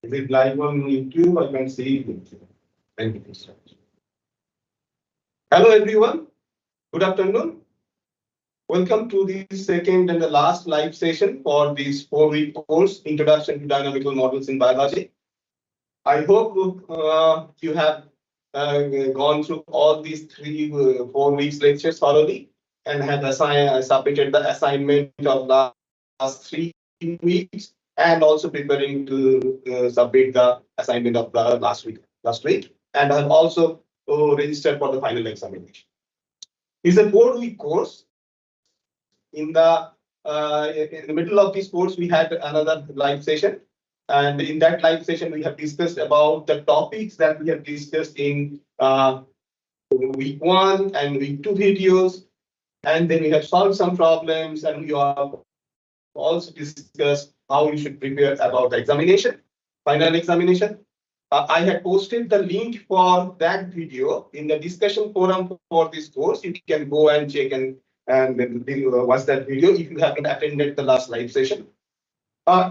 Is it live on YouTube? I can see it. Thank you. Hello, everyone. Good afternoon. Welcome to the second and the last live session for this 4-week course, Introduction to Dynamical Models in Biology. I hope you have gone through all these 4 weeks lectures thoroughly and have submitted the assignment of last 3 weeks and also preparing to submit the assignment of the last week, and have also registered for the final examination. It's a 4-week course. In the middle of this course, we had another live session. And in that live session, we have discussed about the topics that we have discussed in week 1 and week 2 videos. And then we have solved some problems, and we have also discussed how you should prepare about the examination, final examination. I had posted the link for that video in the discussion forum for this course. You can go and check and watch that video if you haven't attended the last live session.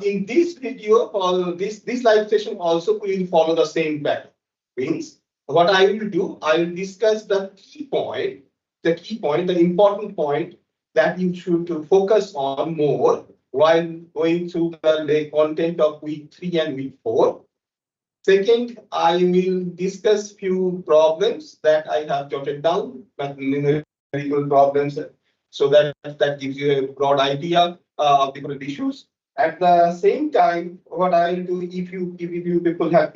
In this video, this live session also will follow the same pattern. Means what I will do, I will discuss the key point, the important point that you should focus on more while going through the content of week 3 and week 4. Second, I will discuss few problems that I have jotted down, numerical problems, so that gives you a broad idea of different issues. At the same time, what I will do, if you people have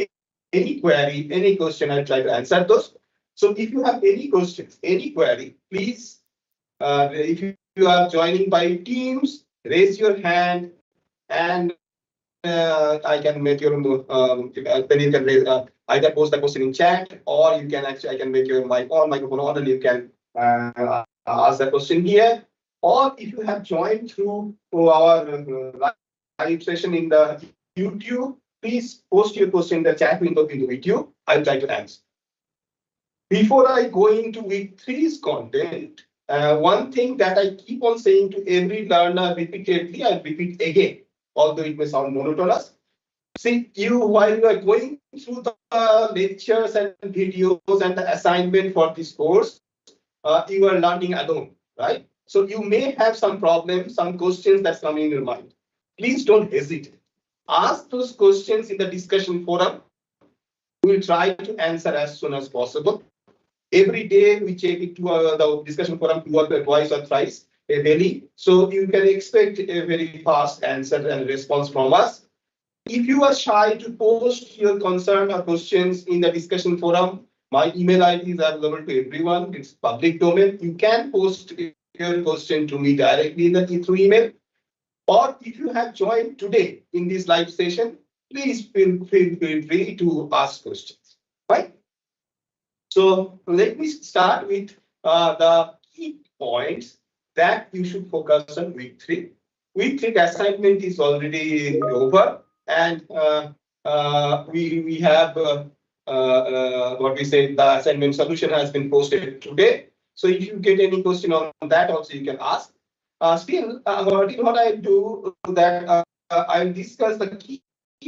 any query, any question, I'll try to answer those. So if you have any questions, any query, please, if you are joining by Teams, raise your hand, and I can make your then you can raise, either post the question in chat, or you can actually, I can make your microphone on, and you can ask the question here. Or if you have joined through our live session in the YouTube, please post your question in the chat window in the video. I'll try to answer. Before I go into week 3's content, one thing that I keep on saying to every learner repeatedly, I'll repeat again, although it may sound monotonous. See, while you are going through the lectures and videos and the assignment for this course, you are learning alone, right? So you may have some problems, some questions that's coming in your mind. Please don't hesitate. Ask those questions in the discussion forum. We'll try to answer as soon as possible. Every day we check it to the discussion forum twice or thrice daily. So you can expect a very fast answer and response from us. If you are shy to post your concern or questions in the discussion forum, my email ID is available to everyone. It's public domain. You can post your question to me directly through email. Or if you have joined today in this live session, please feel free to ask questions. Right? So let me start with the key points that you should focus on week 3. Week 3 assignment is already over, and we have what we say, the assignment solution has been posted today. So if you get any question on that, also you can ask. Still, what I do that I'll discuss the key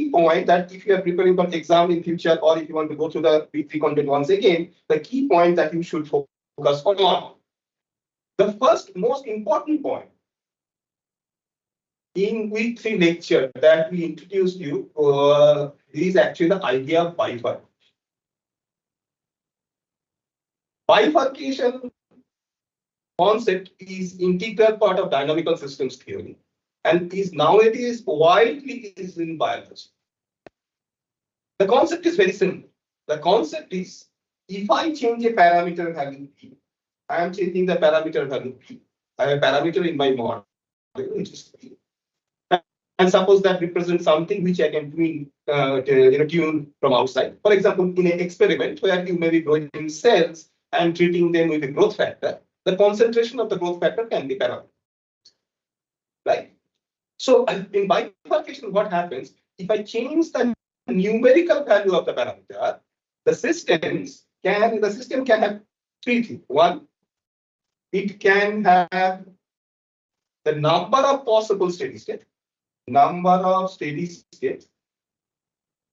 point that if you are preparing for exam in future, or if you want to go through the week 3 content once again, the key point that you should focus on. The first most important point in week 3 lecture that we introduced you is actually the idea of bifurcation. Bifurcation concept is integral part of dynamical systems theory and is nowadays widely used in biology. The concept is very simple. The concept is, if I change a parameter value p, I am changing the parameter value p. I have a parameter in my model which is p, and suppose that represents something which I can tune from outside. For example, in an experiment where you may be growing cells and treating them with a growth factor, the concentration of the growth factor can be parameter. Right? So in bifurcation, what happens if I change the numerical value of the parameter? The system can have 3 things. One, it can have the number of possible steady state,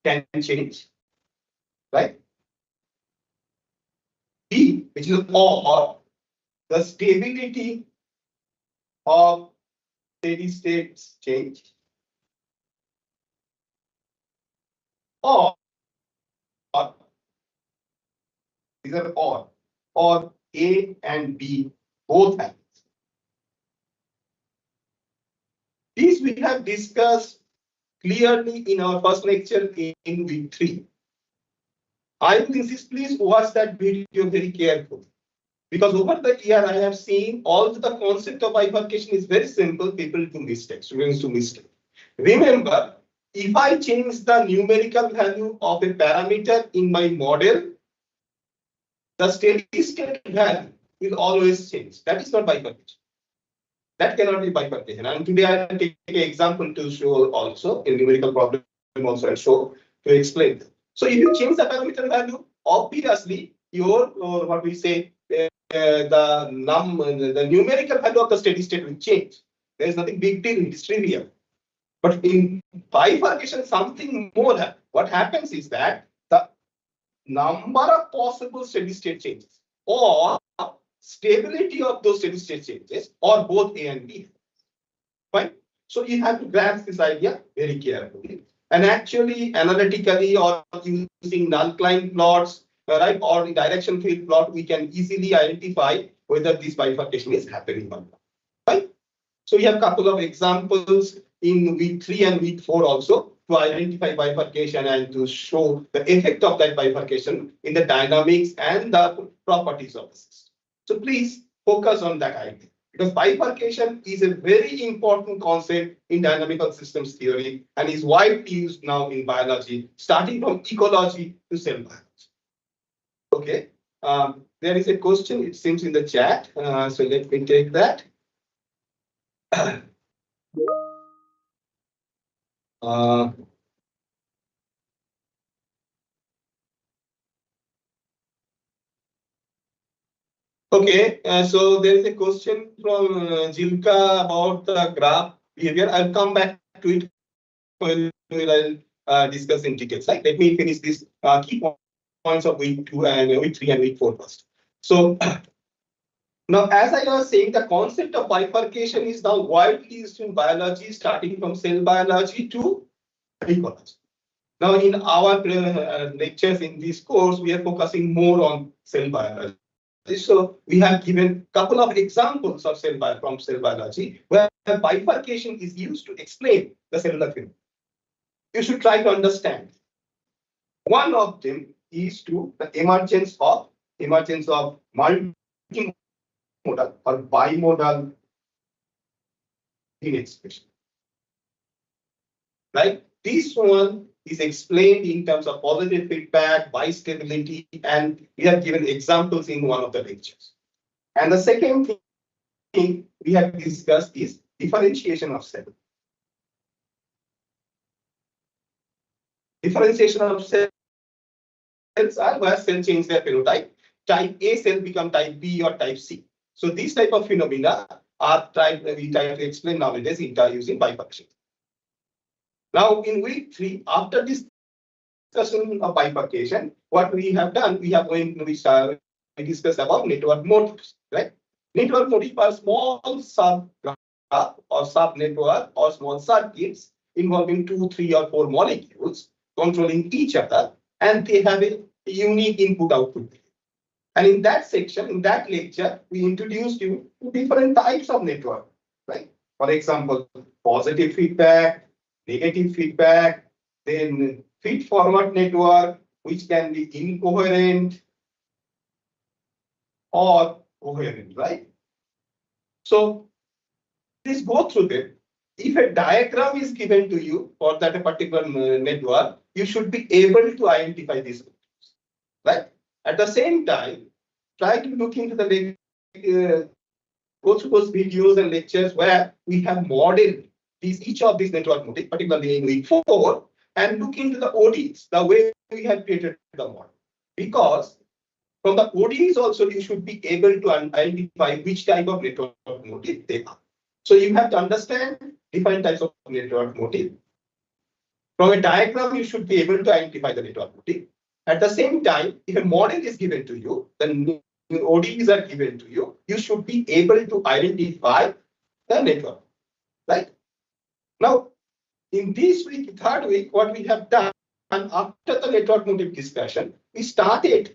can change, right? B, which is or the stability of steady state change, or these are or A and B both have. These we have discussed clearly in our first lecture in week 3. I will insist, please watch that video very carefully. Because over the year, I have seen all the concept of bifurcation is very simple. People do mistakes, students do mistake. Remember, if I change the numerical value of a parameter in my model, the steady state value will always change. That is not bifurcation. That cannot be bifurcation. And today I will take an example to show also a numerical problem also and show to explain. So if you change the parameter value, obviously your what we say the numerical value of the steady state will change. There is nothing big deal, it is trivial. But in bifurcation, something more happens. What happens is that the number of possible steady state changes or stability of those steady state changes or both A and B. Fine. So you have to grasp this idea very carefully. And actually, analytically or using null-climb plots, right, or the direction field plot, we can easily identify whether this bifurcation is happening or not. Right? So we have a couple of examples in week 3 and week 4 also to identify bifurcation and to show the effect of that bifurcation in the dynamics and the properties of the system. So please focus on that idea. Because bifurcation is a very important concept in dynamical systems theory and is widely used now in biology, starting from ecology to cell biology. Okay, there is a question, it seems in the chat, so let me take that. Okay, so there is a question from Jilka about the graph behavior. I'll come back to it when I'll discuss in details. Right? Let me finish this key points of week 2 and week 3 and week 4 first. So now, as I was saying, the concept of bifurcation is now widely used in biology, starting from cell biology to ecology. Now, in our lectures in this course, we are focusing more on cell biology. So we have given a couple of examples of cell biology where bifurcation is used to explain the cellular phenomenon. You should try to understand. One of them is to the emergence of multimodal or bimodal gene expression. Right? This one is explained in terms of positive feedback, bistability, and we have given examples in one of the lectures. And the second thing we have discussed is differentiation of cell. Differentiation of cells are where cells change their phenotype. Type A cell become type B or type C. So these type of phenomena are we try to explain nowadays using bifurcation. Now, in week 3, after this discussion of bifurcation, what we have done, we discussed about network motifs, right? Network motifs are small subgraph or subnetwork or small circuits involving 2, 3, or 4 molecules controlling each other, and they have a unique input-output. And in that section, in that lecture, we introduced you to different types of network, right? For example, positive feedback, negative feedback, then feed-forward network, which can be incoherent or coherent, right? So please go through them. If a diagram is given to you for that particular network, you should be able to identify these, right? At the same time, try to look into the go through those videos and lectures where we have modeled each of these network motifs, particularly in week 4, and look into the ODs, the way we have created the model. Because from the ODs also, you should be able to identify which type of network motif they are. So you have to understand different types of network motif. From a diagram, you should be able to identify the network protein. At the same time, if a model is given to you, then ODEs are given to you, you should be able to identify the network, right? Now, in this week, third week, what we have done, after the network motif discussion, we started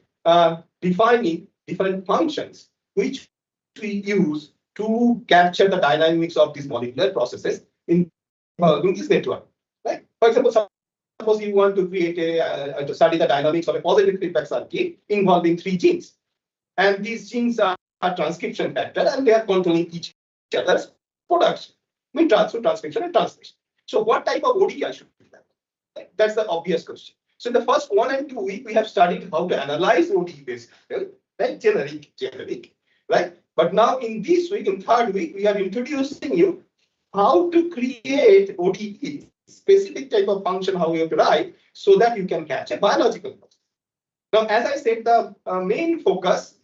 defining different functions which we use to capture the dynamics of these molecular processes involving this network. Right? For example, suppose you want to create to study the dynamics of a positive feedback circuit involving 3 genes, and these genes are transcription factor, and they are controlling each other's production, I mean transcription and translation. So what type of ODE I should be that? Right? That's the obvious question. So in the first 1 and 2 weeks, we have studied how to analyze ODE based, right? Generic, right? But now in this week, in third week, we are introducing you how to create ODE, specific type of function, how you have to write, so that you can catch a biological process. Now, as I said, the main focus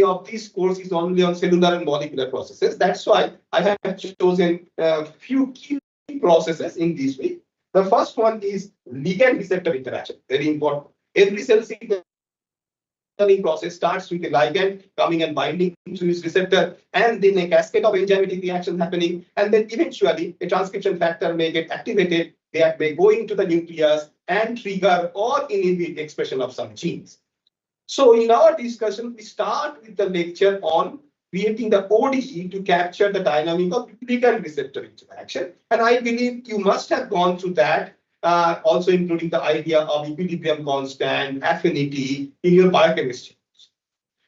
of this course is only on cellular and molecular processes. That's why I have chosen a few key processes in this week. The first one is ligand receptor interaction, very important. Every cell signaling process starts with a ligand coming and binding to its receptor, and then a cascade of enzymatic reactions happening, and then eventually a transcription factor may get activated that may go into the nucleus and trigger or inhibit expression of some genes. So in our discussion, we start with the lecture on creating the ODE to capture the dynamic of ligand receptor interaction. And I believe you must have gone through that, also including the idea of equilibrium constant, affinity in your biochemistry.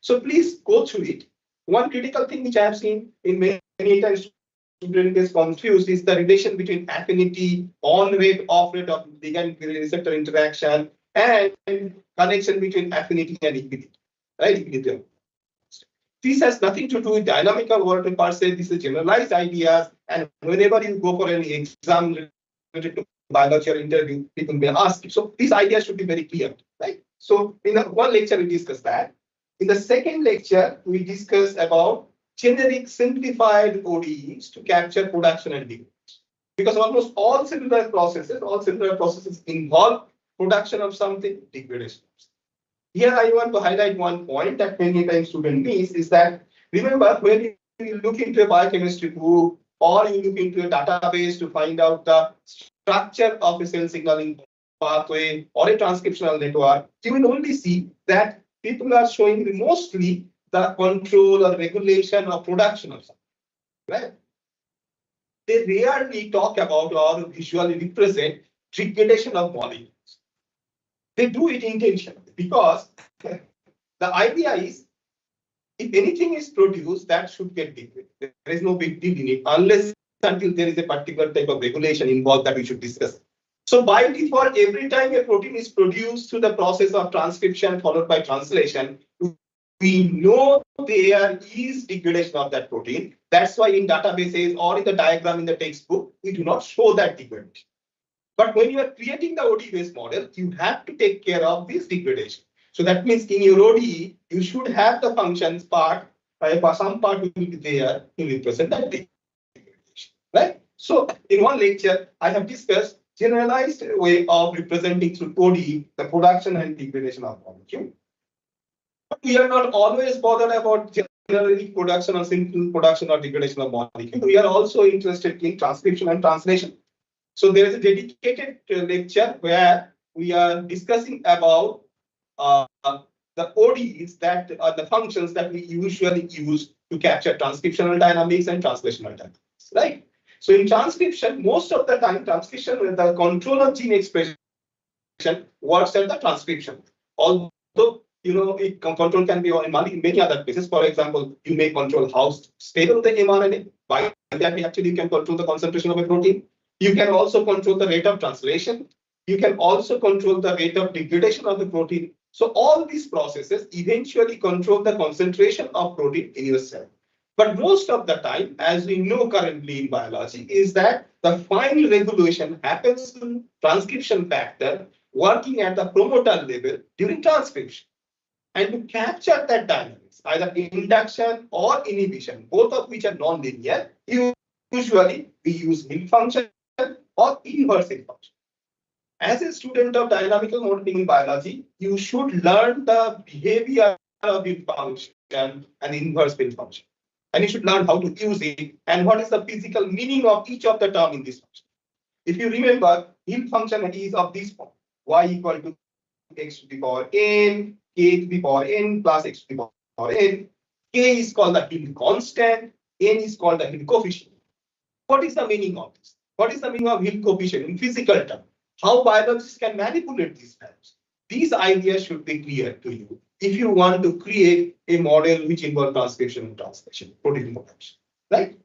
So please go through it. One critical thing which I have seen in many times student gets confused is the relation between affinity, on rate, off rate of ligand receptor interaction, and connection between affinity and equilibrium, right? Equilibrium. This has nothing to do with dynamical work per se. This is generalized ideas, and whenever you go for any exam related to biology or interview, people may ask you. So these ideas should be very clear, right? So in one lecture we discussed that. In the second lecture, we discussed about generic simplified ODEs to capture production and degradation. Because almost all cellular processes involve production of something, degradation. Here I want to highlight one point that many times students miss is that, remember, when you look into a biochemistry book or you look into a database to find out the structure of a cell signaling pathway or a transcriptional network, you will only see that people are showing mostly the control or regulation or production of something, right? They rarely talk about or visually represent degradation of molecules. They do it intentionally because the idea is if anything is produced, that should get degraded. There is no big deal in it unless until there is a particular type of regulation involved that we should discuss. So by default, every time a protein is produced through the process of transcription followed by translation, we know there is degradation of that protein. That's why in databases or in the diagram in the textbook, we do not show that degradation. But when you are creating the ODE-based model, you have to take care of this degradation. So that means in your ODE, you should have the functions part, some part will be there to represent that degradation, right? So in one lecture, I have discussed generalized way of representing through ODE the production and degradation of molecule. But we are not always bothered about generally production or simple production or degradation of molecule. We are also interested in transcription and translation. So there is a dedicated lecture where we are discussing about the ODEs that are the functions that we usually use to capture transcriptional dynamics and translational dynamics, right? So in transcription, most of the time, transcription, the control of gene expression works at the transcription. Although, you know, control can be in many other places. For example, you may control how stable the mRNA. By that, actually, you can control the concentration of a protein. You can also control the rate of translation. You can also control the rate of degradation of the protein. So all these processes eventually control the concentration of protein in your cell. But most of the time, as we know currently in biology, is that the final regulation happens through transcription factor working at the promoter level during transcription. And to capture that dynamics, either induction or inhibition, both of which are non-linear, usually we use Hill function or inverse Hill function. as a student of dynamical modeling in biology, you should learn the behavior of the function and inverse field function. And you should learn how to use it and what is the physical meaning of each of the term in this function. If you remember, field function is of this form, y equal to x to the power n, k to the power n plus x to the power n. K is called the field constant, n is called the field coefficient. What is the meaning of this? What is the meaning of field coefficient in physical terms? How biologists can manipulate these values? These ideas should be clear to you if you want to create a model which involves transcription and translation, protein production, right?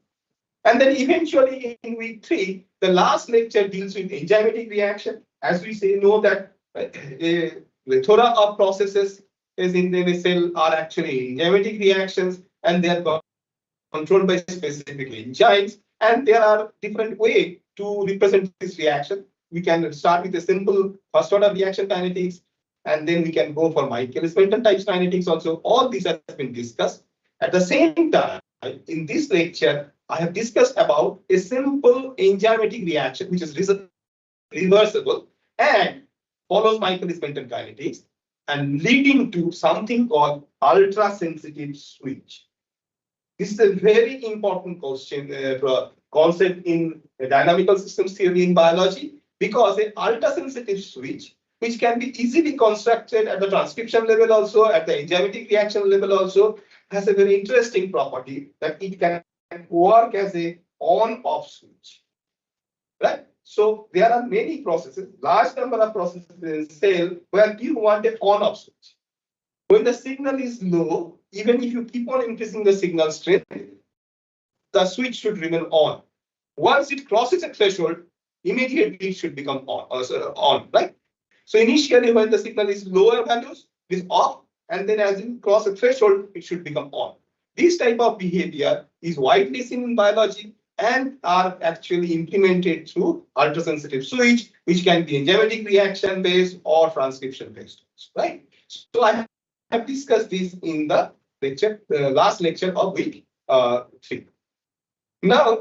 And then eventually in week 3, the last lecture deals with enzymatic reaction. As we say, know that a plethora of processes is in the cell are actually enzymatic reactions, and they are controlled by specific enzymes. And there are different ways to represent this reaction. We can start with a simple first order reaction kinetics, and then we can go for Michaelis-Menten types kinetics also. All these have been discussed. At the same time, in this lecture, I have discussed about a simple enzymatic reaction which is reversible and follows Michaelis-Menten kinetics and leading to something called ultra-sensitive switch. This is a very important question, concept in dynamical systems theory in biology, because an ultra-sensitive switch, which can be easily constructed at the transcription level also, at the enzymatic reaction level also, has a very interesting property that it can work as a on-off switch, right? So there are many processes, large number of processes in cell where you want an on-off switch. When the signal is low, even if you keep on increasing the signal strength, the switch should remain on. Once it crosses a threshold, immediately it should become on, right? So initially when the signal is lower values, it is off, and then as you cross a threshold, it should become on. This type of behavior is widely seen in biology and are actually implemented through ultrasensitive switch, which can be enzymatic reaction based or transcription based, right? So I have discussed this in the lecture, last lecture of week 3. Now,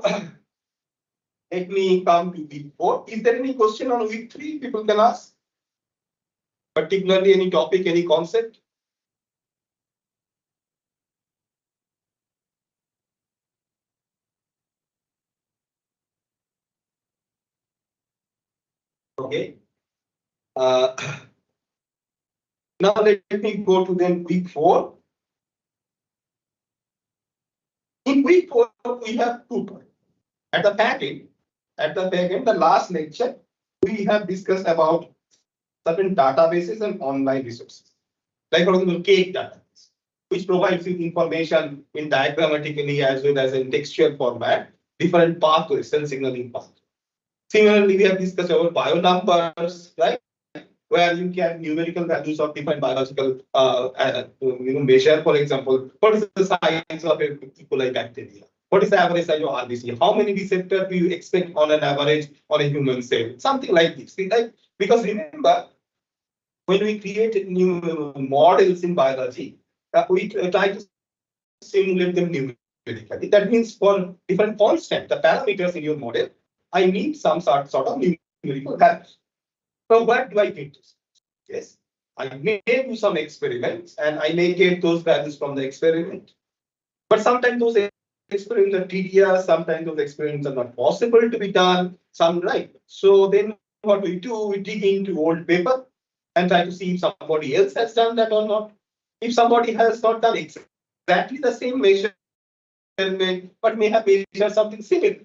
let me come to week 4. Is there any question on week 3 people can ask? Particularly any topic, any concept? Okay. Now let me go to then week 4. In week 4, we have 2 points. At the back end, the last lecture, we have discussed about certain databases and online resources. Like for example, cake database, which provides you information in diagrammatically as well as in textual format, different pathways, cell signaling pathways. Similarly, we have discussed about bio numbers, right? Where you can numerical values of different biological measure. For example, what is the size of a E. coli bacteria? What is the average size of RBC? How many receptors do you expect on an average on a human cell? Something like this. Right? Because remember, when we create new models in biology, we try to simulate them numerically. That means for different constant, the parameters in your model, I need some sort of numerical values. So what do I get? Yes, I may do some experiments and I may get those values from the experiment. But sometimes those experiments are tedious, sometimes those experiments are not possible to be done, some right. So then what we do, we dig into old paper and try to see if somebody else has done that or not. If somebody has not done exactly the same measurement, but may have measured something similar,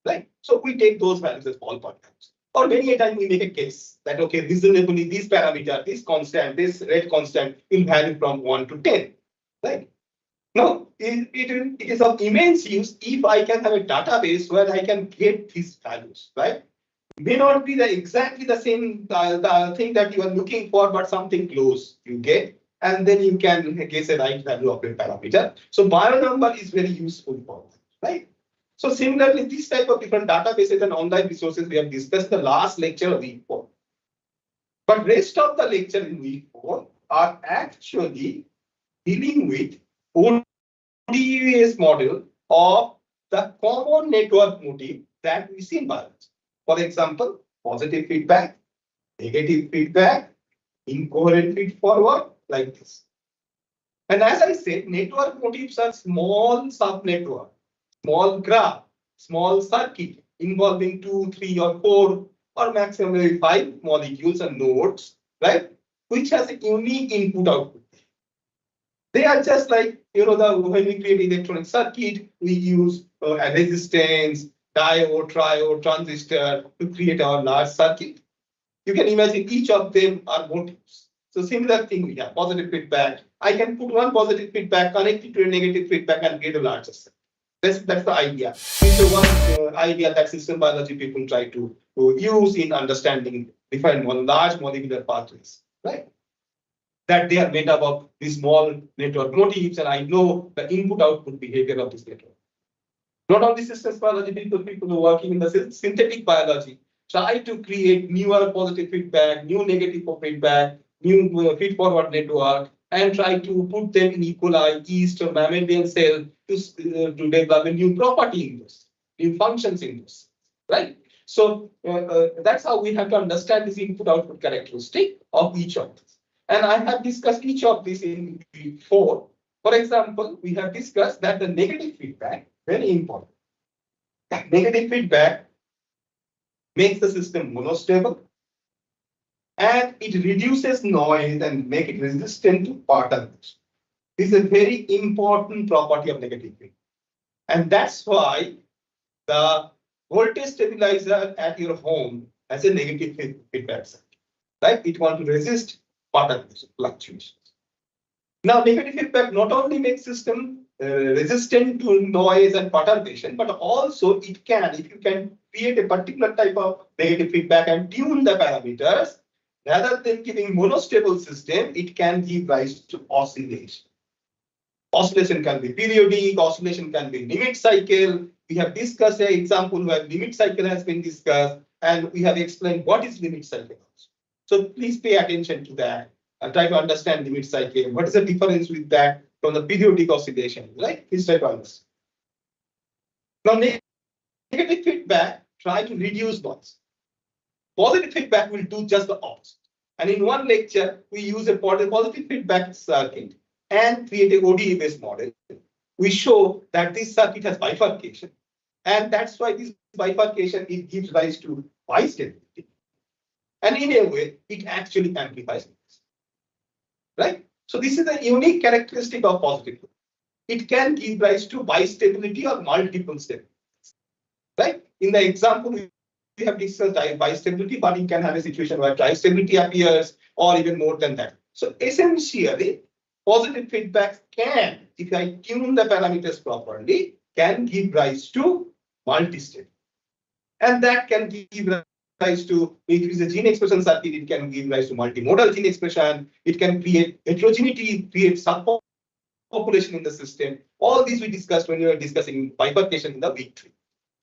right? So we take those values as ballpark values. Or many a time we make a case that, okay, reasonably this parameter, this constant, this red constant will vary from 1 to 10, right? Now, it is of immense use if I can have a database where I can get these values, right? May not be exactly the same the thing that you are looking for, but something close you get, and then you can guess a right value of a parameter. So bio number is very useful for that, right? So similarly, this type of different databases and online resources we have discussed the last lecture of week 4. But rest of the lecture in week 4 are actually dealing with ODUS model of the common network motif that we see in biology. For example, positive feedback, negative feedback, incoherent feed forward, like this. And as I said, network motifs are small sub-network, small graph, small circuit involving 2, 3, or 4, or maximum 5 molecules and nodes, right? Which has a unique input output. They are just like, when we create electronic circuit, we use a resistance, diode, triode, transistor to create our large circuit. You can imagine each of them are motifs. So similar thing we have, positive feedback. I can put one positive feedback, connect it to a negative feedback and get a larger circuit. That's the idea. This is one idea that system biology people try to use in understanding different large molecular pathways, right? That they are made up of these small network motifs, and I know the input-output behavior of this network. Not only systems biology people who are working in the synthetic biology try to create newer positive feedback, new negative feedback, new feed-forward network, and try to put them in E. coli, yeast, or mammalian cell to develop a new property in those, new functions in those, right? So that's how we have to understand this input-output characteristic of each of these. And I have discussed each of these in week 4. For example, we have discussed that the negative feedback, very important. That negative feedback makes the system monostable, and it reduces noise and make it resistant to particles. This is a very important property of negative feedback. And that's why the voltage stabilizer at your home has a negative feedback circuit. Right? It wants to resist particles fluctuations. Now, negative feedback not only makes system resistant to noise and perturbation, but also it can, if you can create a particular type of negative feedback and tune the parameters, rather than giving monostable system, it can give rise to oscillation. Oscillation can be periodic, oscillation can be limit cycle. We have discussed an example where limit cycle has been discussed, and we have explained what is limit cycle. So please pay attention to that and try to understand limit cycle. What is the difference with that from the periodic oscillation, right? Please try to understand. Now, negative feedback, try to reduce noise. Positive feedback will do just the opposite. And in one lecture, we use a positive feedback circuit and create a ODE-based model. We show that this circuit has bifurcation. And that's why this bifurcation, it gives rise to bistability. And in a way, it actually amplifies noise. Right? So this is a unique characteristic of positive feedback. It can give rise to bistability or multiple stability. Right? In the example, we have discussed bistability, but you can have a situation where tristability appears, or even more than that. So essentially, positive feedback can, if I tune the parameters properly, can give rise to multi-stability. And that can give rise to, if it is a gene expression circuit, it can give rise to multimodal gene expression. It can create heterogeneity, create subpopulation in the system. All these we discussed when we were discussing bifurcation in the week 3.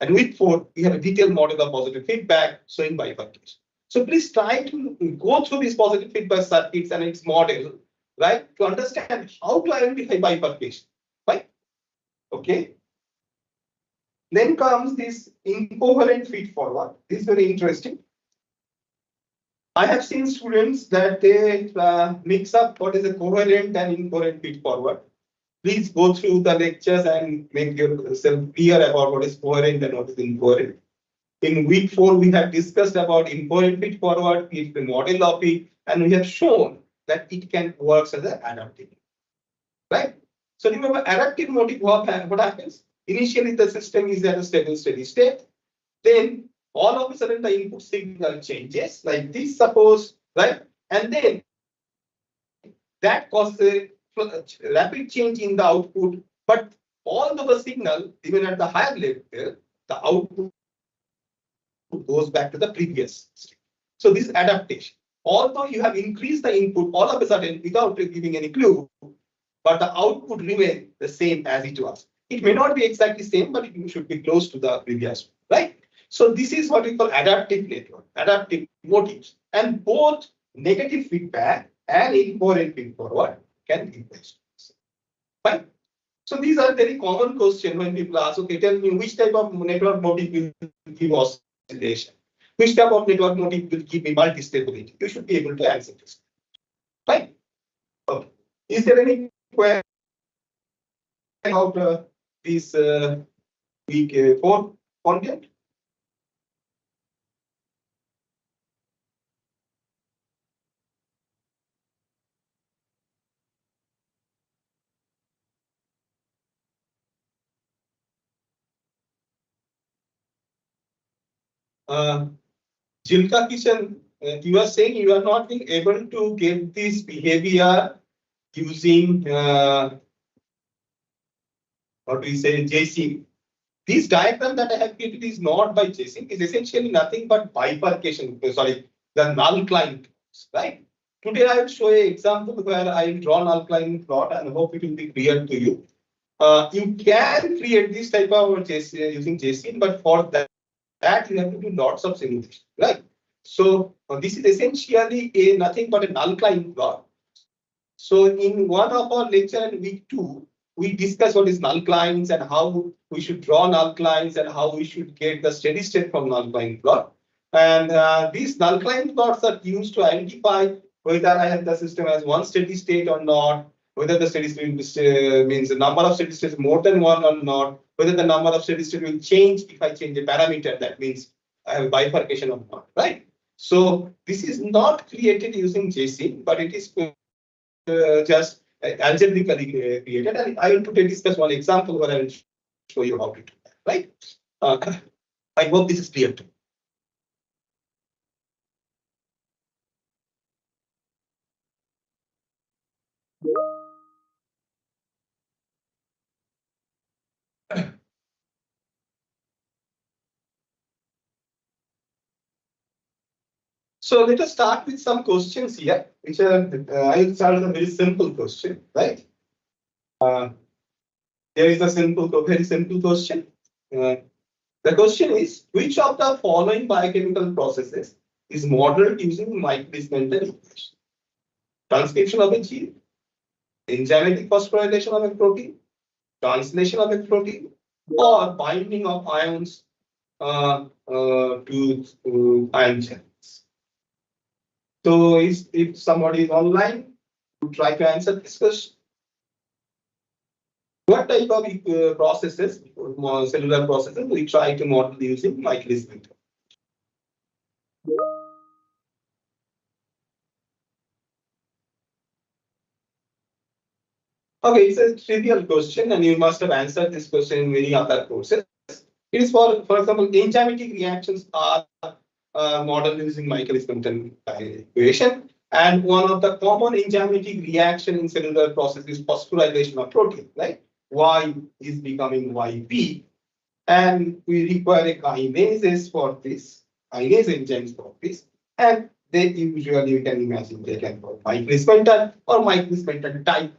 And week 4, we have a detailed model of positive feedback showing bifurcation. So please try to go through these positive feedback circuits and its model, right, to understand how to identify bifurcation, right? Okay. Then comes this incoherent feed forward. This is very interesting. I have seen students that they mix up what is a coherent and incoherent feed forward. Please go through the lectures and make yourself clear about what is coherent and what is incoherent. In week 4, we have discussed about incoherent feed forward, the model of it, and we have shown that it can work as an adaptive. Right? So remember, adaptive motif, what happens? Initially, the system is at a stable, steady state. Then all of a sudden, the input signal changes, like this, suppose, right? And then that causes a rapid change in the output, but all of the signal, even at the higher level, the output goes back to the previous state. So this adaptation, although you have increased the input all of a sudden without giving any clue, but the output remains the same as it was. It may not be exactly same, but it should be close to the previous one, right? So this is what we call adaptive network, adaptive motifs, and both negative feedback and incoherent feed forward can be placed. Fine. So these are very common questions when people ask, okay, tell me which type of network motif will give oscillation. Which type of network motif will give me multi-stability? You should be able to answer this. Right? Okay. Is there any question about this week 4 content? Jilka Kishan, you are saying you are not being able to get this behavior using what we say JC. This diagram that I have created is not by JC. It's essentially nothing but bifurcation. Sorry, the null client, right? Today I will show an example where I will draw null client plot and hope it will be clear to you. You can create this type of JC using JC, but for that you have to do lots of simulation, right? So this is essentially a nothing but a null client plot. So in one of our lecture in week 2, we discuss what is null clients and how we should draw null clients and how we should get the steady state from null client plot. And these null client plots are used to identify whether I have the system as one steady state or not, whether the steady state means the number of steady states more than one or not, whether the number of steady state will change if I change a parameter. That means I have bifurcation or not, right? So this is not created using JC, but it is just algebraically created. And I will today discuss one example where I will show you how to do that, right? I hope this is clear too. So let us start with some questions here, which are, I will start with a very simple question, right? There is a very simple question. The question is, which of the following biochemical processes is modeled using Michaelis-Menten equation? Transcription of a gene, enzymatic phosphorylation of a protein, translation of a protein, or binding of ions to ion channels. So if somebody is online, to try to answer this question. What type of processes, cellular processes, we try to model using Michaelis-Menten? Okay, it's a trivial question, and you must have answered this question in many other courses. It is for example, enzymatic reactions are modeled using Michaelis-Menten equation, and one of the common enzymatic reaction in cellular process is phosphorylation of protein, right? Y is becoming YP, and we require a kinases for this, kinase enzymes for this, and they usually, you can imagine, they can for Michaelis-Menten or Michaelis-Menten type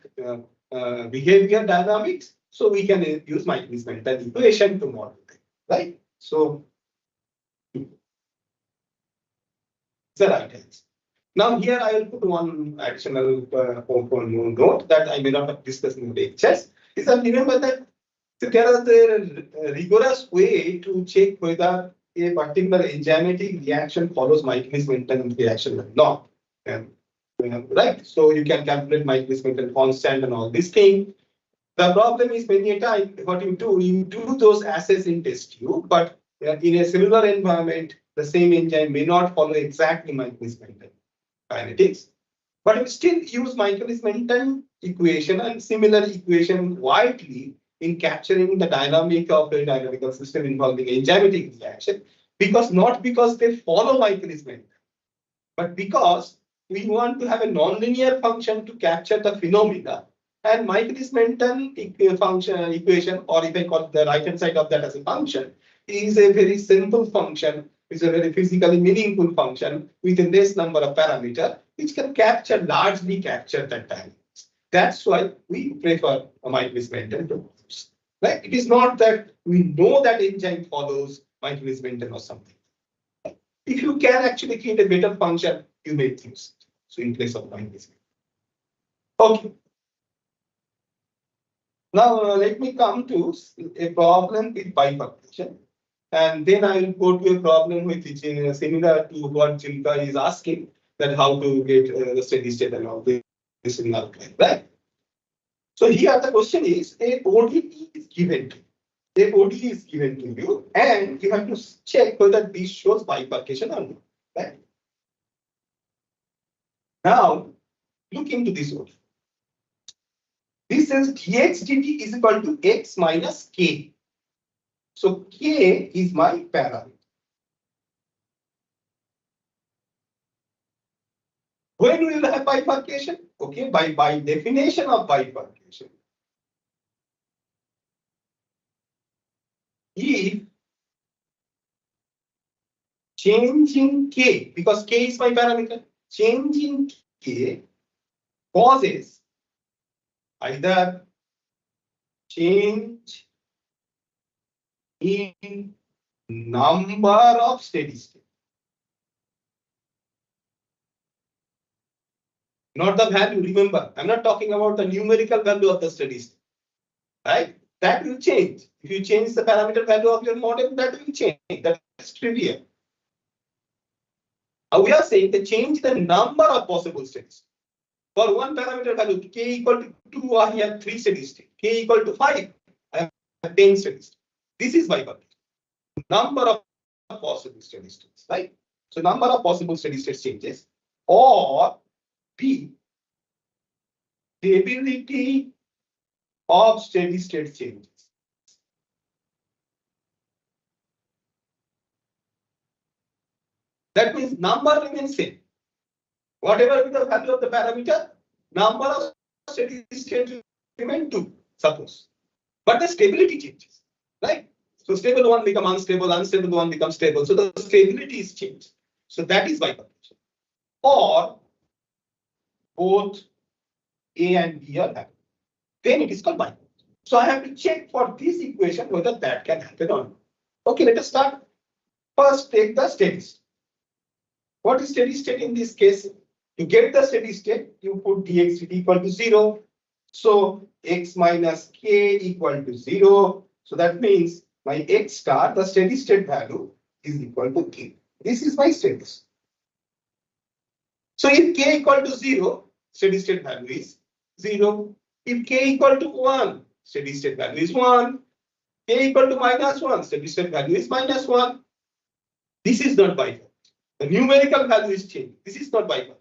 behavior dynamics. So we can use Michaelis-Menten equation to model it, right? So it's the right answer. Now here I will put one additional note that I may not have discussed in the lectures. Is that remember that there is a rigorous way to check whether a particular enzymatic reaction follows Michaelis-Menten reaction or not. Right? So you can calculate Michaelis-Menten constant and all this thing. The problem is many a time what you do those assays in test tube, but in a cellular environment, the same enzyme may not follow exactly Michaelis-Menten kinetics, but you still use Michaelis-Menten equation and similar equation widely in capturing the dynamic of a dynamical system involving enzymatic reaction, not because they follow Michaelis-Menten, but because we want to have a nonlinear function to capture the phenomena. And Michaelis-Menten function equation, or if I call the right hand side of that as a function, is a very simple function. It's a very physically meaningful function with a less number of parameters, which can largely capture that dynamics. That's why we prefer a Michaelis-Menten to Bose. Right? It is not that we know that enzyme follows Michaelis-Menten or something. If you can actually create a better function, you may use it. So in place of Michaelis-Menten. Okay. Now let me come to a problem with bifurcation. and then I will go to a problem which is similar to what Chilka is asking, that how to get the steady state and all this in our plan, right? So here the question is, a ODE is given to you. A ODE is given to you, and you have to check whether this shows bifurcation or not, right? Now, look into this ODE. This says dx dt is equal to x minus k. So k is my parameter. When we will have bifurcation? Okay, by definition of bifurcation, if change in k, because k is my parameter, change in k causes either change in number of steady state, not the value. Remember, I'm not talking about the numerical value of the steady state, right? That will change. If you change the parameter value of your model, that will change. That is trivial. We are saying the change the number of possible states. For one parameter value, k equal to 2, I have 3 steady state. K equal to 5, I have 10 steady state. This is bifurcation. Number of possible steady states, right? So number of possible steady state changes, or B, stability of steady state changes. That means number remains same. Whatever be the value of the parameter, number of steady state remain 2, suppose. But the stability changes, right? So stable one become unstable, unstable one becomes stable. So the stability is changed. So that is bifurcation. Or both A and B are happening. Then it is called bifurcation. So I have to check for this equation whether that can happen or not. Okay, let us start. First, take the steady state. What is steady state in this case? To get the steady state, you put dx equal to 0. So x minus k equal to 0. So that means my x star, the steady state value, is equal to k. This is my steady state. So if k equal to 0, steady state value is 0. If k equal to 1, steady state value is 1. K equal to minus 1, steady state value is minus 1. This is not bifurcation. The numerical value is changed. This is not bifurcation.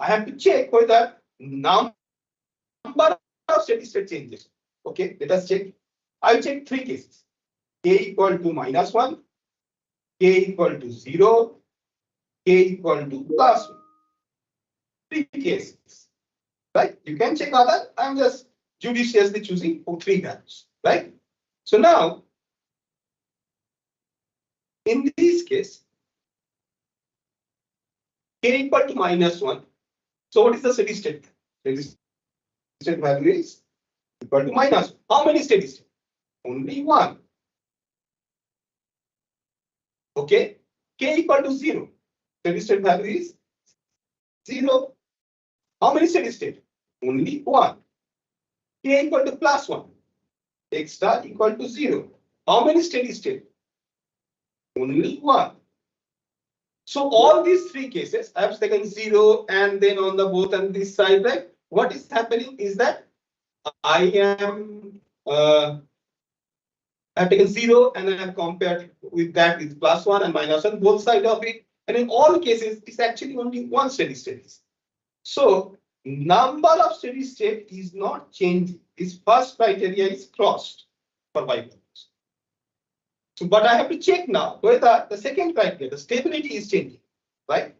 I have to check whether number of steady state changes. Okay, let us check. I will check 3 cases. K equal to minus 1, k equal to 0, k equal to plus 1. 3 cases. Right? You can check other. I'm just judiciously choosing 3 values. Right? So now, in this case, k equal to minus 1. So what is the steady state? Steady state value is equal to minus 1. How many steady state? Only 1. Okay. K equal to 0. Steady state value is 0. How many steady state? Only 1. K equal to plus 1. X star equal to 0. How many steady state? Only 1. So all these 3 cases, I have taken 0 and then on the both on this side, right? What is happening is that I have taken 0 and I have compared with that with plus 1 and minus 1, both sides of it. And in all cases, it's actually only 1 steady state. So number of steady state is not changing. This first criteria is crossed for bifurcation. So, but I have to check now whether the second criteria, the stability, is changing, right?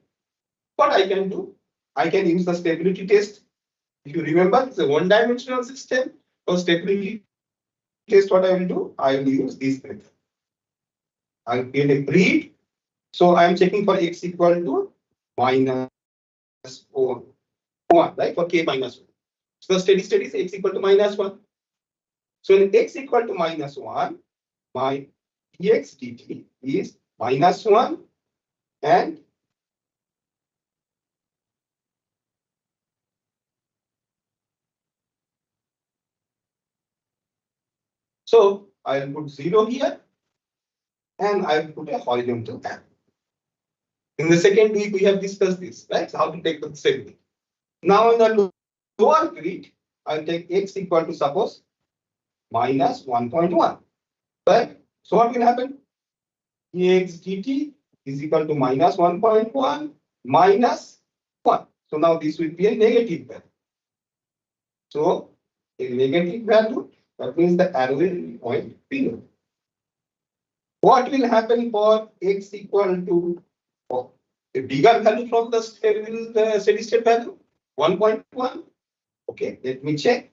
What I can do, I can use the stability test. If you remember, it's a one-dimensional system. For stability test, what I will do, I will use this method. I'll get a breed. So I'm checking for x equal to minus 1, right? For k minus 1. So the steady state is x equal to minus 1. So in x equal to minus 1, my dx dt is minus 1 and so I'll put 0 here and I will put a horizontal arrow. In the second week, we have discussed this, right? So how to take the same thing. Now in the lower grid, I'll take x equal to suppose minus 1.1, right? So what will happen? Ax dt is equal to minus 1.1 minus 1. So now this will be a negative value. So a negative value, that means the arrow will point below. What will happen for x equal to a bigger value from the steady state value? 1.1. Okay, let me check.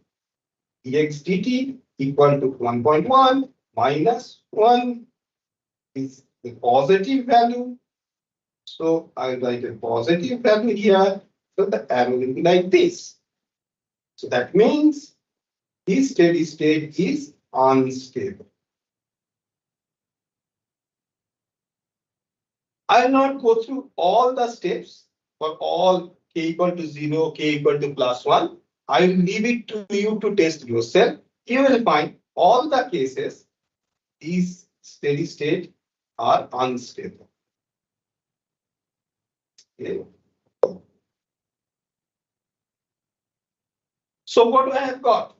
Dx dt equal to 1.1 minus 1 is the positive value. So I'll write a positive value here. So the arrow will be like this. So that means this steady state is unstable. I'll not go through all the steps for all k equal to 0, k equal to plus 1. I will leave it to you to test yourself. You will find all the cases these steady state are unstable. Okay. So what do I have got?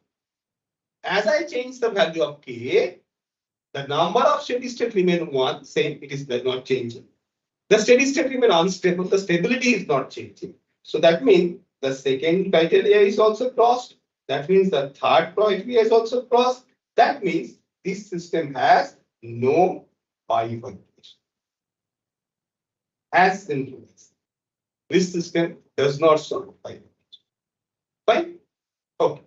As I change the value of k, the number of steady state remain 1, same, it is not changing. The steady state remain unstable, the stability is not changing. So that means the second criteria is also crossed. That means the third criteria is also crossed. That means this system has no bifurcation. As simple as this system does not show bifurcation. Fine? Okay.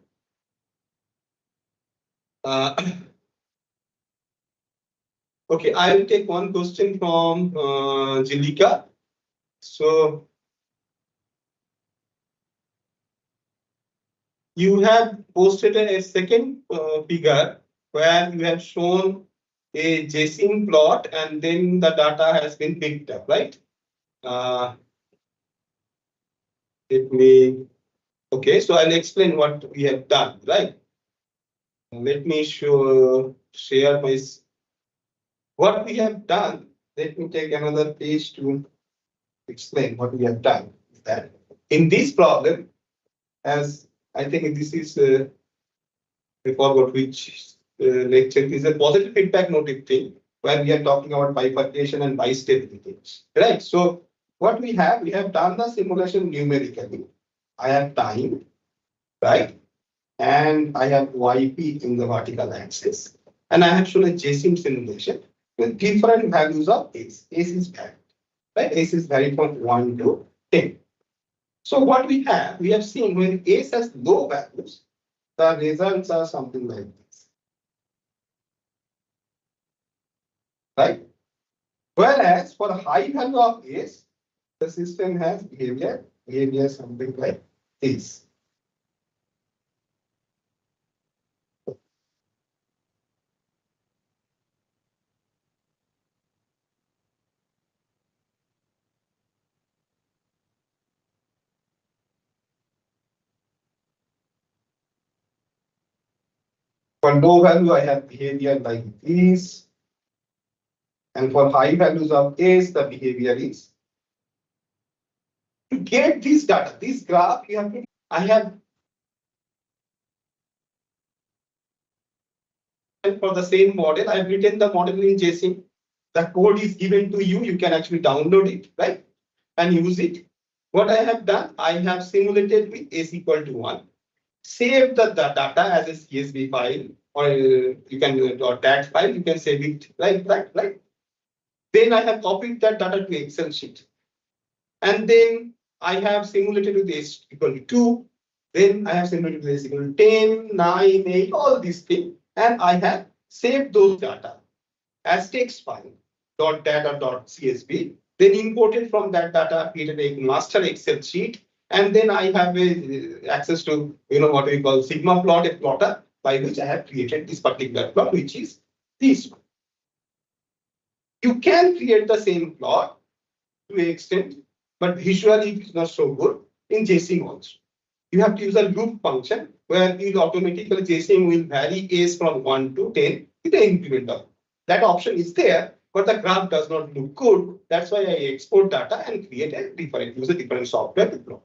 Okay, I will take one question from Jilika. So you have posted a second figure where you have shown a JSON plot and then the data has been picked up, right? Okay, so I'll explain what we have done, right? Let me share my. What we have done, let me take another page to explain what we have done. That in this problem, as I think this is, I forgot which lecture, is a positive feedback noted thing where we are talking about bifurcation and bistability, right? So what we have done the simulation numerically. I have time, right? And I have YP in the vertical axis. And I have shown a JSON simulation with different values of S. S is varied, right? S is varied from 1 to 10. So what we have seen when S has low values, the results are something like this, right? Whereas for high value of S, the system has behavior something like this. For low value, I have behavior like this. And for high values of S, the behavior is. To get this data, this graph, I have for the same model, I've written the model in JSON. The code is given to you. You can actually download it, right? And use it. What I have done, I have simulated with S equal to 1. Save the data as a CSV file, or you can do it or DAT file. You can save it, right? Then I have copied that data to Excel sheet. And then I have simulated with S equal to 2. Then I have simulated with S equal to 10, 9, 8, all these things. And I have saved those data as text file, .dat or .csv. Then imported from that data, created a master Excel sheet. And then I have access to, what we call sigma plot, a plotter, by which I have created this particular plot, which is this one. You can create the same plot to an extent, but visually it's not so good in JSON also. You have to use a loop function where it automatically JSON will vary S from 1 to 10 with the increment of. That option is there, but the graph does not look good. That's why I export data and create a different, use a different software to plot.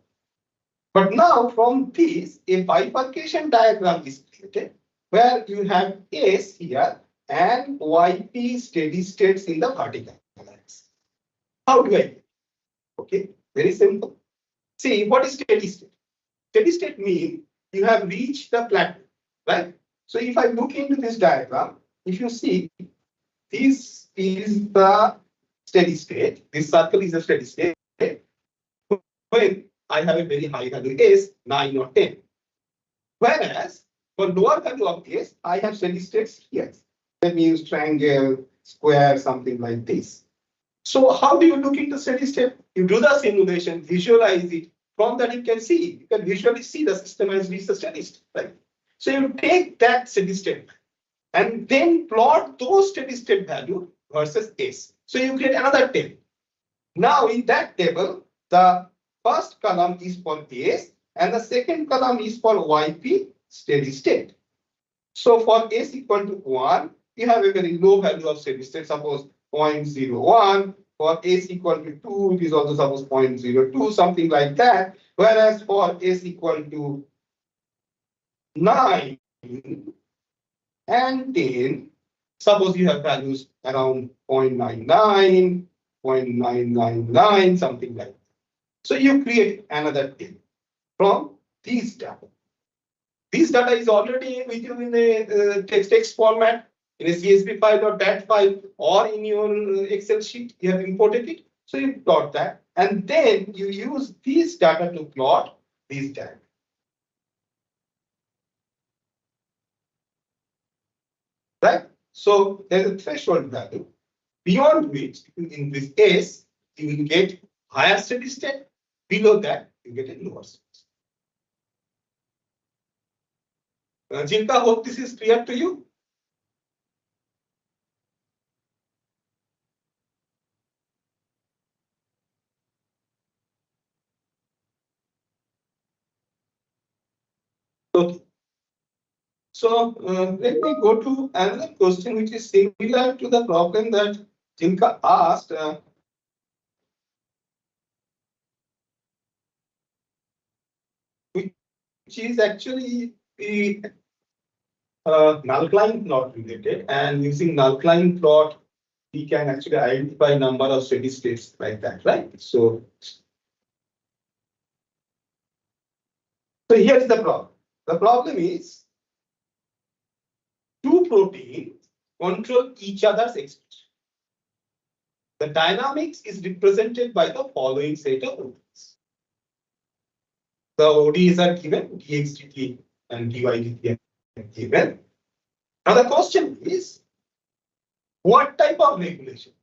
But now from this, a bifurcation diagram is created where you have S here and YP steady states in the vertical axis. How do I get it? Okay, very simple. See, what is steady state? Steady state means you have reached the plateau, right? So if I look into this diagram, if you see, this is the steady state. This circle is a steady state when I have a very high value S, 9 or 10. Whereas for lower value of S, I have steady states here. Let me use triangle, square, something like this. So how do you look into steady state? You do the simulation, visualize it. From that you can see, you can visually see the system has reached the steady state, right? So you take that steady state and then plot those steady state value versus S. So you create another table. Now in that table, the first column is for S and the second column is for YP steady state. So for S equal to 1, you have a very low value of steady state, suppose 0.01. For S equal to 2, it is also suppose 0.02, something like that. Whereas for S equal to 9 and 10, suppose you have values around 0.99, 0.999, something like that. So you create another table from these data. This data is already with you in a text format, in a CSV file or DAT file, or in your Excel sheet, you have imported it. So you plot that, and then you use these data to plot these data. Right? So there's a threshold value beyond which in this S you will get higher steady state. Below that you get a lower steady state. Jinka, hope this is clear to you. Okay. So let me go to another question which is similar to the problem that Jinka asked. Which is actually the null-cline plot related, and using null-cline plot, we can actually identify number of steady states like that, right? So here's the problem. The problem is two proteins control each other's expression. The dynamics is represented by the following set of ODs. The ODs are given, dxdt and dydt are given. Now the question is, what type of regulation?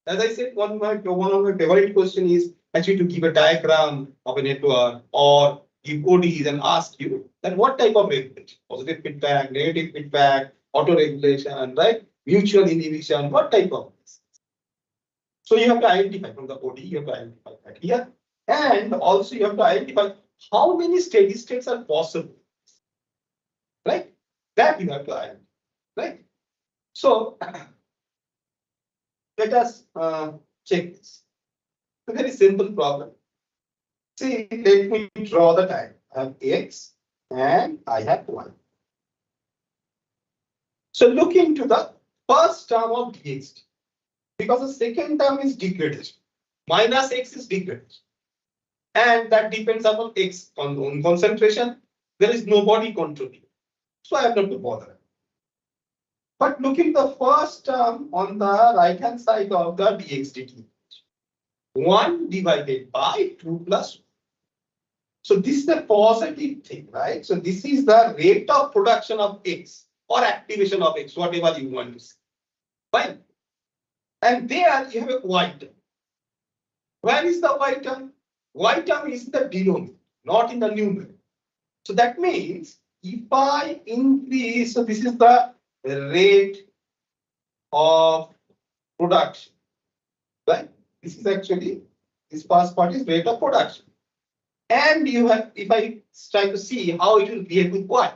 As I said, one of my favorite question is actually to give a diagram of a network or give ODs and ask you that what type of regulation? Positive feedback, negative feedback, auto-regulation, right? Mutual inhibition, what type of this? So you have to identify from the OD, you have to identify that here. And also you have to identify how many steady states are possible, right? That you have to identify, right? So let us check this. It's a very simple problem. See, let me draw the diagram. I have X and I have Y. So look into the first term of dxt, because the second term is degradation. Minus X is degradation. And that depends upon X on concentration. There is nobody controlling. So I have not to bother. But look at the first term on the right hand side of the dxdt. 1 divided by 2 plus 1. So this is a positive thing, right? So this is the rate of production of X or activation of X, whatever you want to say. Fine. And there you have a Y term. Where is the Y term? Y term is in the denominator, not in the numerator. So that means if I increase, so this is the rate of production, right? This is actually, this first part is rate of production. And you have, if I try to see how it will behave with Y,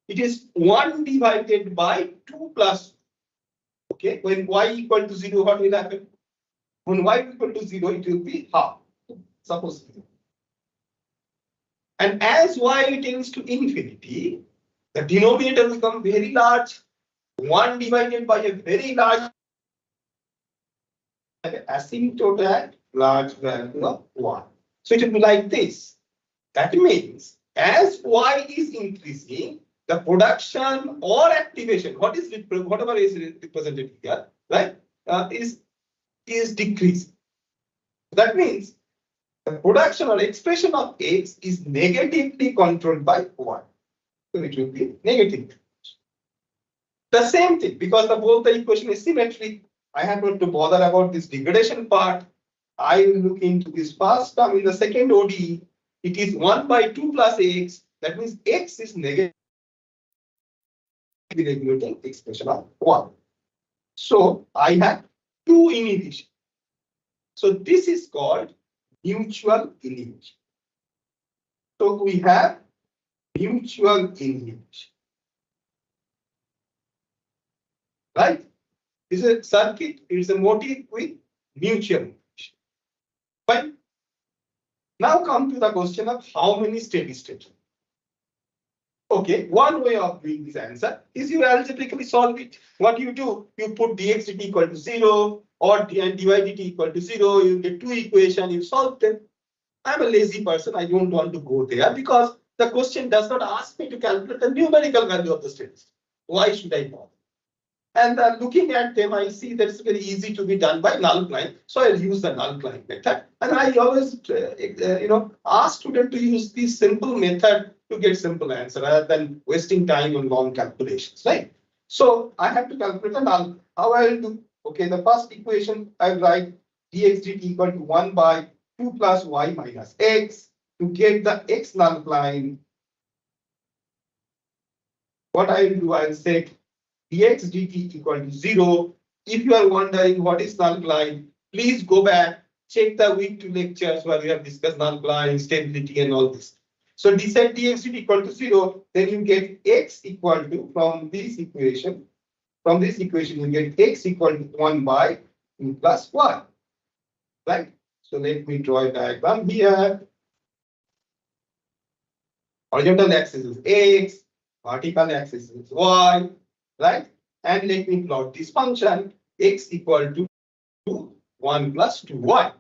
it is 1 divided by 2 plus Okay, when y equal to 0, what will happen? When y equal to 0, it will be half. Suppose. And as y tends to infinity, the denominator will become very large. 1 divided by a very large asymptote large value of 1. So it will be like this. That means as y is increasing, the production or activation, whatever is represented here, right, is decreasing. That means the production or expression of x is negatively controlled by y. So it will be negative. The same thing, because both the equation is symmetric, I have not to bother about this degradation part. I will look into this first term in the second ODE. It is 1 by 2 plus x. That means x is negative regulating expression of 1. So I have two inhibition. So this is called mutual inhibition. So we have mutual inhibition. Right? This is a circuit, it is a motif with mutual inhibition. Fine. Now come to the question of how many steady states. Okay, one way of doing this answer is you algebraically solve it. What you do, you put dx dt equal to 0 or dy dt equal to 0, you get two equations, you solve them. I'm a lazy person, I don't want to go there because the question does not ask me to calculate the numerical value of the steady state. Why should I bother? And looking at them, I see that it's very easy to be done by nullifying. So I'll use the nullifying method. And I always, ask students to use this simple method to get simple answer rather than wasting time on long calculations, right? So I have to calculate the null. How I will do? Okay, the first equation I write dx dt equal to 1 by 2 plus y minus x. To get the x nullifying, what I will do, I'll set dx dt equal to 0. If you are wondering what is nullifying, please go back, check the week 2 lectures where we have discussed nullifying, stability, and all this. So set dx dt equal to 0, then you get x equal to, from this equation you get x equal to 1 by 2 plus y. Right? So let me draw a diagram here. Horizontal axis is x, vertical axis is y. Right? And let me plot this function x equal to 1 plus 2y.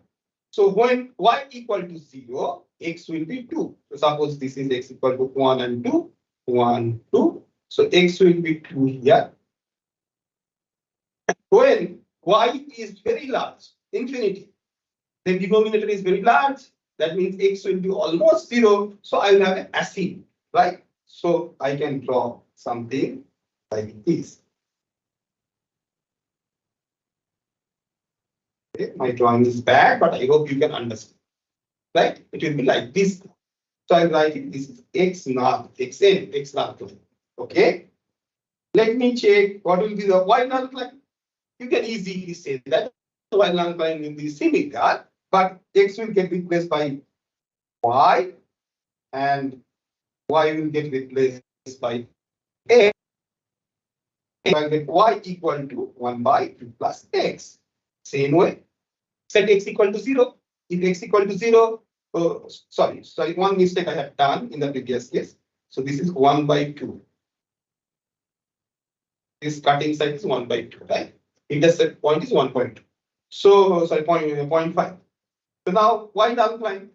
So when y equal to 0, x will be 2. So suppose this is x equal to 1 and 2, 1, 2. So x will be 2 here. When y is very large, infinity, the denominator is very large, that means x will be almost 0. So I will have an acid, right? So I can draw something like this. Okay, my drawing is bad, but I hope you can understand. Right? It will be like this. So I write it. This is x naught, xn, x naught. Okay. Let me check what will be the y naught line. You can easily say that the y naught line will be similar, but x will get replaced by y, and y will get replaced by x. I get y equal to 1 by 2 plus x. Same way, set x equal to 0. If x equal to 0, sorry, one mistake I have done in the previous case. So this is 1 by 2. This cutting side is 1 by 2, right? Intercept point is 1.2. So, sorry, 0.5. So now, y nullifying.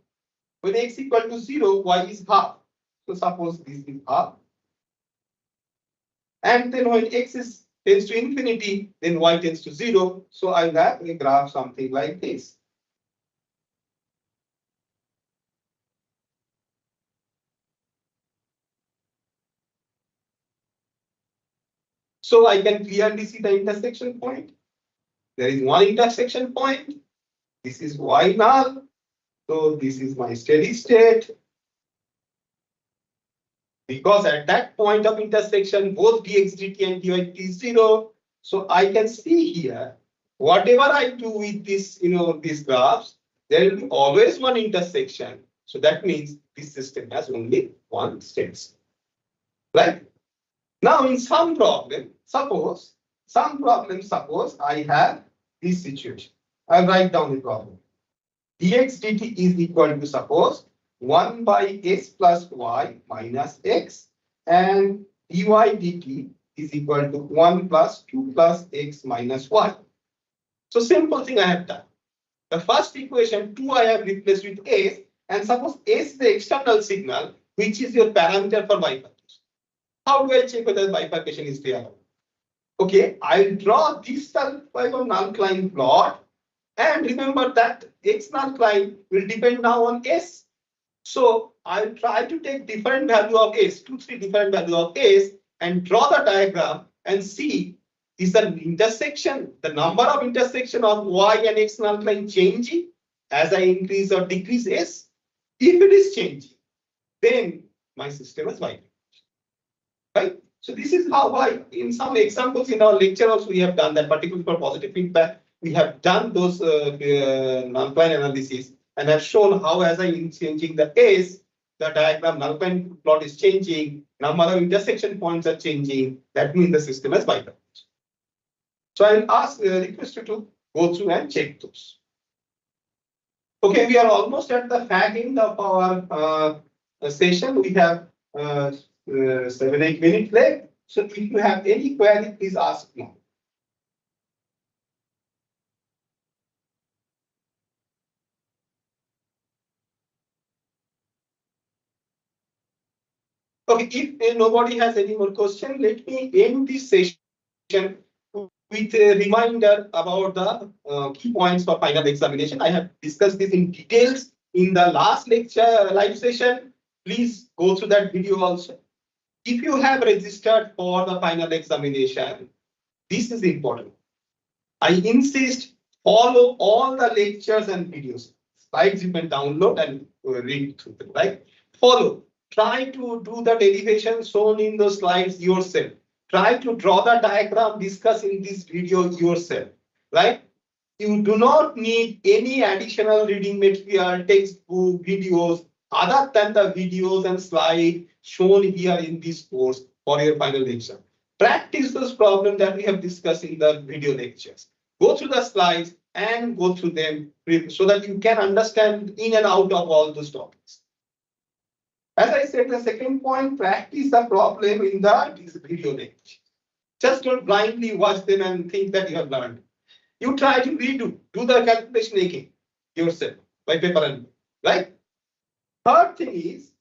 When x equal to 0, y is half. So suppose this is half. And then when x tends to infinity, then y tends to 0. So I'll have a graph something like this. So I can clearly see the intersection point. There is one intersection point. This is y null. So this is my steady state. Because at that point of intersection, both dx dt and dy dt is 0. So I can see here, whatever I do with this, these graphs, there will be always one intersection. So that means this system has only one state. Right? Now in some problem, suppose some problem, suppose I have this situation. I'll write down the problem. Dx dt is equal to, suppose, 1 by s plus y minus x, and dy dt is equal to 1 plus 2 plus x minus y. So simple thing I have done. The first equation 2 I have replaced with s, and suppose s is the external signal, which is your parameter for bifurcation. How do I check whether bifurcation is there? Okay, I'll draw this type of null-line plot, and remember that x null-line will depend now on s. So I'll try to take different value of s, 2, 3 different value of s, and draw the diagram and see, is the intersection, the number of intersection of y and x null-line changing as I increase or decrease s? If it is changing, then my system is viable. Right? So this is how in some examples in our lecture also we have done that, particularly for positive feedback. We have done those null-line analysis and have shown how, as I am changing the s, the diagram null-line plot is changing, number of intersection points are changing. That means the system is viable. So I will request you to go through and check those. Okay, we are almost at the fag end of our session. We have 7-8 minutes left. So if you have any query, please ask now. Okay, if nobody has any more question, let me end this session with a reminder about the key points for final examination. I have discussed this in details in the last lecture live session. Please go through that video also. If you have registered for the final examination, this is important. I insist, follow all the lectures and videos. Slides you can download and read through them, right? Follow. Try to do the derivation shown in the slides yourself. Try to draw the diagram discussed in this video yourself, right? You do not need any additional reading material, textbook, videos, other than the videos and slides shown here in this course for your final exam. Practice those problems that we have discussed in the video lectures. Go through the slides and go through them so that you can understand in and out of all those topics. As I said, the second point, practice the problem in this video lecture. Just don't blindly watch them and think that you have learned. You try to redo, do the calculation again yourself by paper and book, right? Third thing is,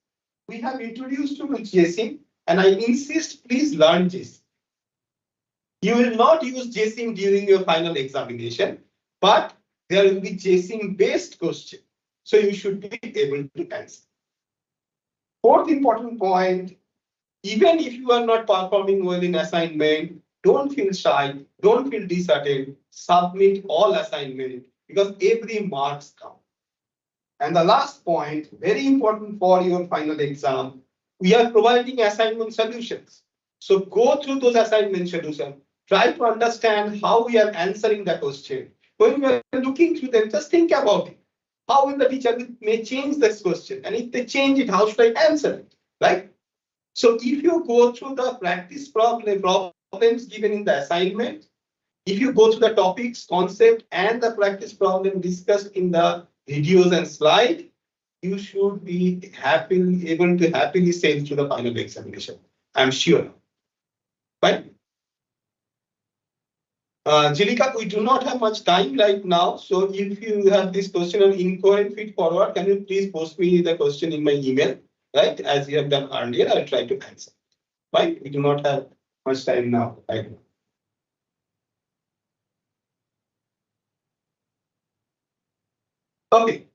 we have introduced you to JSIM, and I insist, please learn JSIM. You will not use JSIM during your final examination, but there will be JSIM-based question, so you should be able to answer. Fourth important point, even if you are not performing well in assignment, don't feel shy, don't feel disheartened, submit all assignment because every marks count. And the last point, very important for your final exam, we are providing assignment solutions. So go through those assignment solutions, try to understand how we are answering the question. When you are looking through them, just think about it. How will the teacher may change this question? And if they change it, how should I answer it? Right? So if you go through the practice problems given in the assignment, if you go through the topics, concept, and the practice problem discussed in the videos and slide, you should be able to happily sail through the final examination. I'm sure. Fine. Jilika, we do not have much time right now. So if you have this question on incoherent feed forward, can you please post me the question in my email, right? As you have done earlier, I'll try to answer. Right? We do not have much time now. Right? Okay.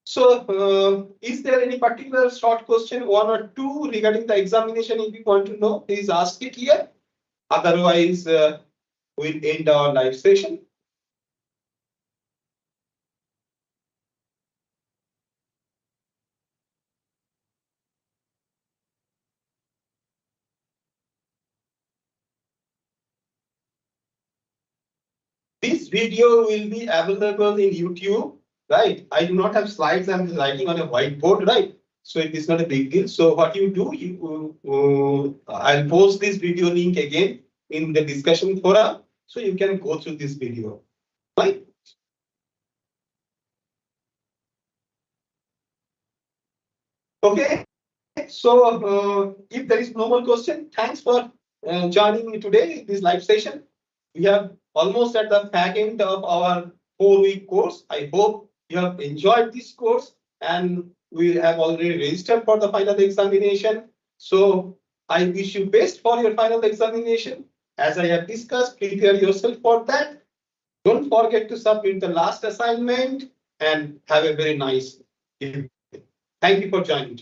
So is there any particular short question, one or two regarding the examination? If you want to know, please ask it here. Otherwise, we'll end our live session. This video will be available in YouTube, right? I do not have slides. I'm writing on a whiteboard, right? So it is not a big deal. So what you do, I'll post this video link again in the discussion forum. So you can go through this video, right? Okay. So if there is no more question, thanks for joining me today in this live session. We have almost at the back end of our 4-week course. I hope you have enjoyed this course, and we have already registered for the final examination. So I wish you best for your final examination. As I have discussed, prepare yourself for that. Don't forget to submit the last assignment and have a very nice evening. Thank you for joining.